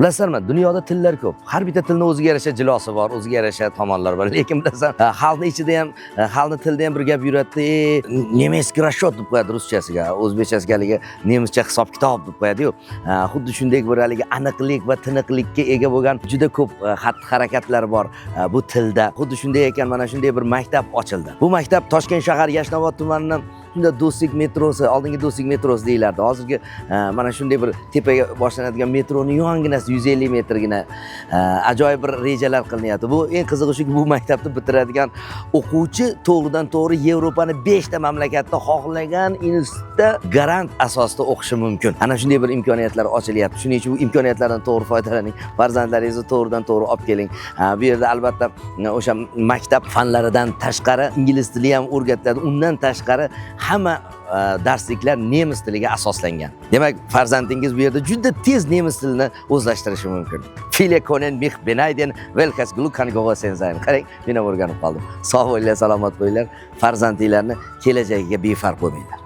Bilasizmi, dunyoda tillar ko'p. Har bitta tilning o'ziga yarasha jilosi bor, o'ziga yarasha tomonlari bor. Lekin bilasan, xalqning ichida ham, xalqning tilida ham bir gap yuradi. Nemeskiy расчёт deb qo'yadi ruschasiga, o'zbekchasiga nemischa hisob-kitob deb qo'yadi-yu. Xuddi shunday bir aniqlik va tiniqlikka ega bo'lgan juda ko'p xatti-harakatlar bor bu tilda. Xuddi shunday ekan, mana shunday bir maktab ochildi. Bu maktab Toshkent shahar Yashnobod tumanining shunda Do'stlik metrosi, oldingi Do'stlik metrosi deyilardi. Hozirgi mana shunday bir tepaga boshlanadigan metroning yonginasi 150 metrgina ajoyib bir rejalar qilinyapti. Bu eng qizig'i shuki, bu maktabni bitiradigan o'quvchi to'g'ridan-to'g'ri Yevropaning 5 ta mamlakatda xohlagan institutda garant asosida o'qishi mumkin. Ana shunday bir imkoniyatlar ochilyapti. Shuning uchun bu imkoniyatlardan to'g'ri foydalaning. Farzandlaringizni to'g'ridan-to'g'ri olib keling. Bu yerda albatta o'sha maktab fanlaridan tashqari ingliz tili ham o'rgatiladi. Undan tashqari hamma darsliklar nemis tiliga asoslangan. Demak, farzandingiz bu yerda juda tez nemis tilini o'zlashtirishi mumkin. Viele können mich beneiden, welches Glück kann gewesen sein. Qarang, men ham o'rganib qoldim. Sog' bo'linglar, salomat bo'linglar. Farzandinglarni kelajagiga befarq bo'lmanglar.